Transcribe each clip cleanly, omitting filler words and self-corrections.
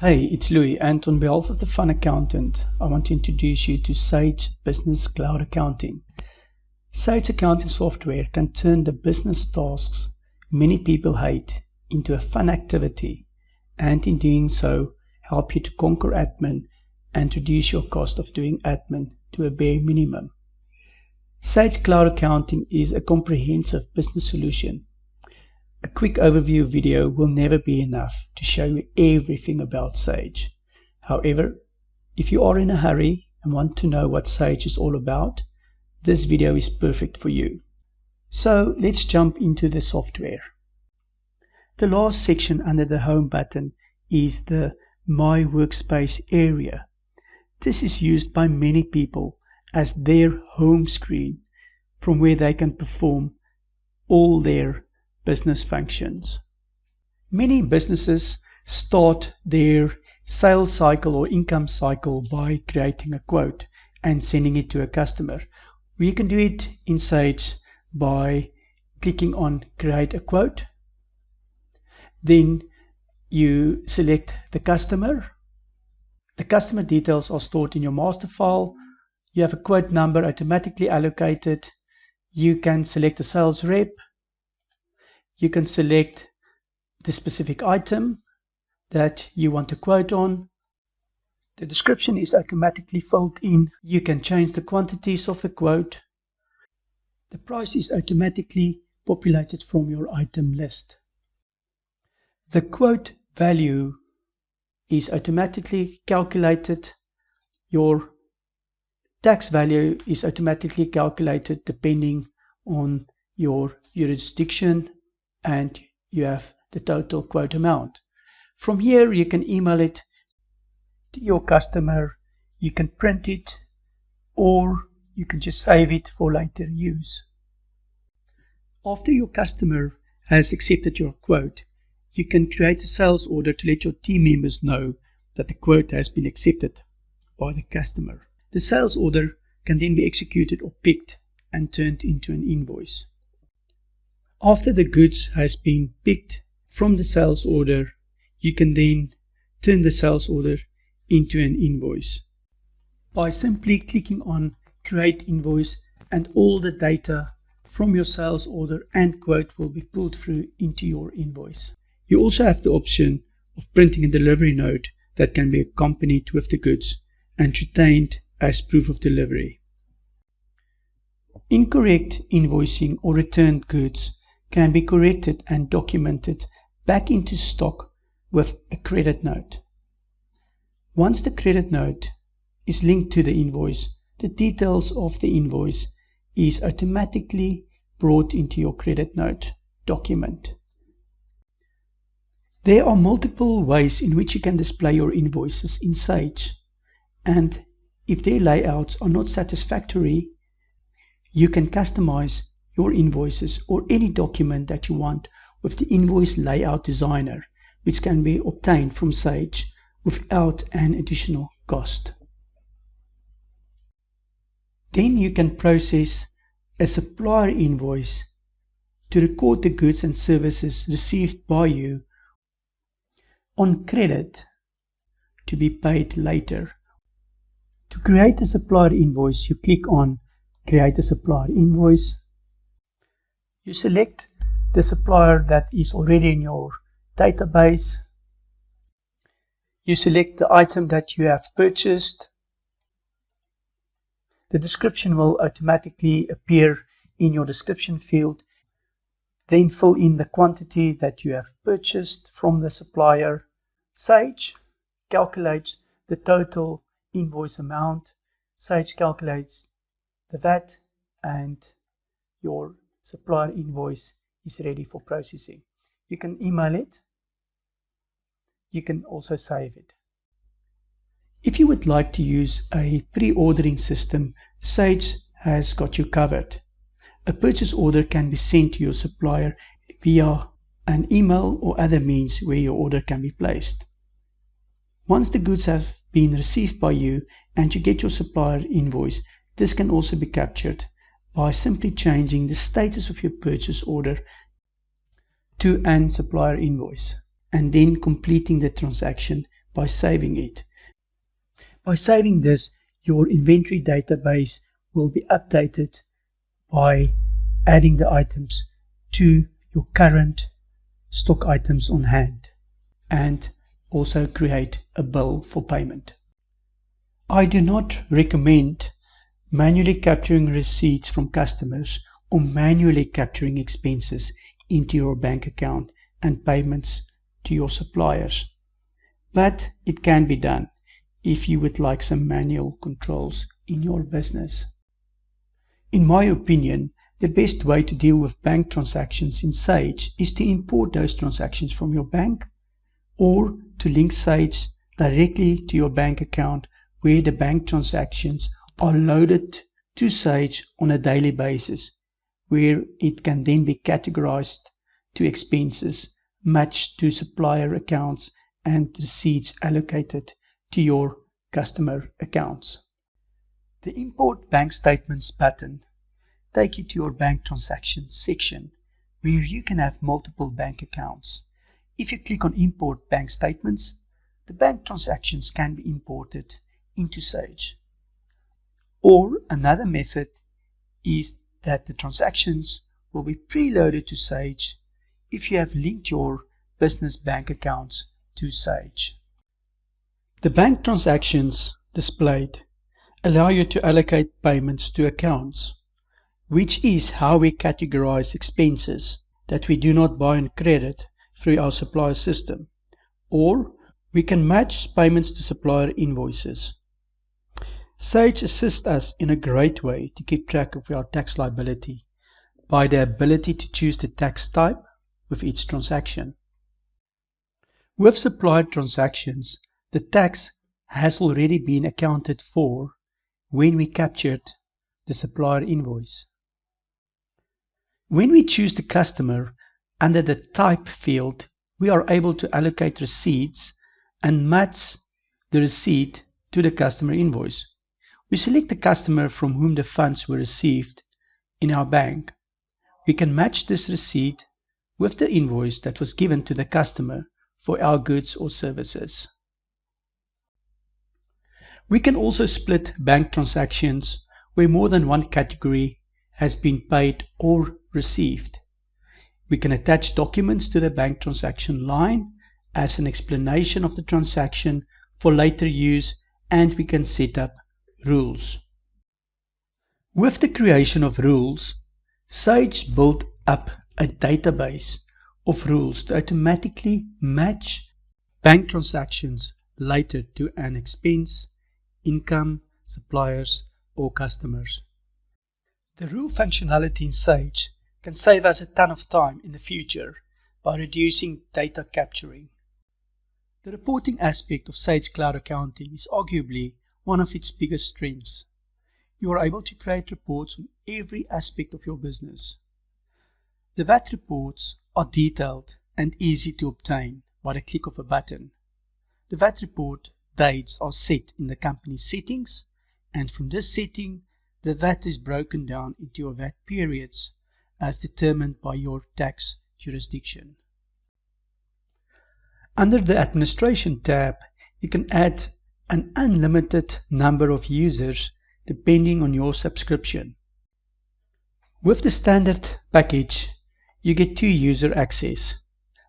Hey, it's Louis, and on behalf of the Fun Accountant, I want to introduce you to Sage Business Cloud Accounting. Sage accounting software can turn the business tasks many people hate into a fun activity, and in doing so, help you to conquer admin and reduce your cost of doing admin to a bare minimum. Sage Cloud Accounting is a comprehensive business solution. A quick overview video will never be enough to show you everything about Sage. However, if you are in a hurry and want to know what Sage is all about, this video is perfect for you. So let's jump into the software. The last section under the Home button is the My Workspace area. This is used by many people as their home screen from where they can perform all their business functions. Many businesses start their sales cycle or income cycle by creating a quote and sending it to a customer. We can do it in Sage by clicking on Create a Quote. Then you select the customer. The customer details are stored in your master file. You have a quote number automatically allocated. You can select a sales rep. You can select the specific item that you want to quote on. The description is automatically filled in. You can change the quantities of the quote. The price is automatically populated from your item list. The quote value is automatically calculated. Your tax value is automatically calculated depending on your jurisdiction, and you have the total quote amount. From here you can email it to your customer, you can print it, or you can just save it for later use. After your customer has accepted your quote, you can create a sales order to let your team members know that the quote has been accepted by the customer. The sales order can then be executed or picked and turned into an invoice. After the goods has been picked from the sales order, you can then turn the sales order into an invoice by simply clicking on Create Invoice, and all the data from your sales order and quote will be pulled through into your invoice. You also have the option of printing a delivery note that can be accompanied with the goods and retained as proof of delivery. Incorrect invoicing or returned goods can be corrected and documented back into stock with a credit note. Once the credit note is linked to the invoice, the details of the invoice is automatically brought into your credit note document. There are multiple ways in which you can display your invoices in Sage, and if their layouts are not satisfactory, you can customize your invoices or any document that you want with the Invoice Layout Designer, which can be obtained from Sage without an additional cost. Then you can process a supplier invoice to record the goods and services received by you on credit to be paid later. To create a supplier invoice, you click on Create a Supplier Invoice. You select the supplier that is already in your database. You select the item that you have purchased. The description will automatically appear in your description field. Then fill in the quantity that you have purchased from the supplier. Sage calculates the total invoice amount. Sage calculates the VAT, and your supplier invoice is ready for processing. You can email it. You can also save it. If you would like to use a pre-ordering system, Sage has got you covered. A purchase order can be sent to your supplier via an email or other means where your order can be placed. Once the goods have been received by you and you get your supplier invoice, this can also be captured by simply changing the status of your purchase order to an supplier invoice and then completing the transaction by saving it. By saving this, your inventory database will be updated by adding the items to your current stock items on hand and also create a bill for payment. I do not recommend manually capturing receipts from customers or manually capturing expenses into your bank account and payments to your suppliers, but it can be done if you would like some manual controls in your business. In my opinion, the best way to deal with bank transactions in Sage is to import those transactions from your bank or to link Sage directly to your bank account where the bank transactions are loaded to Sage on a daily basis, where it can then be categorized to expenses, matched to supplier accounts, and receipts allocated to your customer accounts. The Import Bank Statements button takes you to your bank transactions section, where you can have multiple bank accounts. If you click on Import Bank Statements, the bank transactions can be imported into Sage. Or another method is that the transactions will be preloaded to Sage if you have linked your business bank accounts to Sage. The bank transactions displayed allow you to allocate payments to accounts, which is how we categorize expenses that we do not buy on credit through our supplier system, or we can match payments to supplier invoices. Sage assists us in a great way to keep track of our tax liability by the ability to choose the tax type with each transaction. With supplier transactions, the tax has already been accounted for when we captured the supplier invoice. When we choose the customer under the type field, we are able to allocate receipts and match the receipt to the customer invoice. We select the customer from whom the funds were received in our bank. We can match this receipt with the invoice that was given to the customer for our goods or services. We can also split bank transactions where more than one category has been paid or received. We can attach documents to the bank transaction line as an explanation of the transaction for later use, and we can set up rules. With the creation of rules, Sage built up a database of rules to automatically match bank transactions later to an expense, income, suppliers, or customers. The rule functionality in Sage can save us a ton of time in the future by reducing data capturing. The reporting aspect of Sage Cloud Accounting is arguably one of its biggest strengths. You are able to create reports on every aspect of your business. The VAT reports are detailed and easy to obtain by the click of a button. The VAT report dates are set in the company settings, and from this setting, the VAT is broken down into your VAT periods as determined by your tax jurisdiction. Under the Administration tab, you can add an unlimited number of users depending on your subscription. With the standard package, you get 2 user access.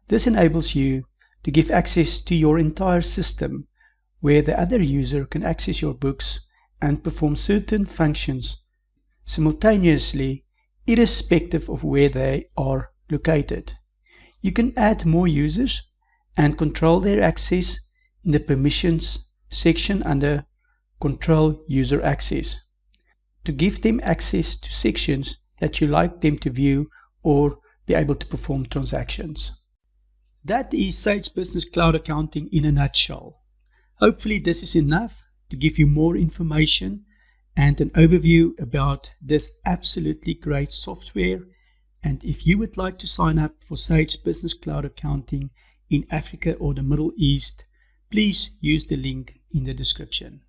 This enables you to give access to your entire system, where the other user can access your books and perform certain functions simultaneously, irrespective of where they are located. You can add more users and control their access in the Permissions section under Control User Access, to give them access to sections that you like them to view or be able to perform transactions. That is Sage Business Cloud Accounting in a nutshell. Hopefully this is enough to give you more information and an overview about this absolutely great software. And if you would like to sign up for Sage Business Cloud Accounting in Africa or the Middle East, please use the link in the description.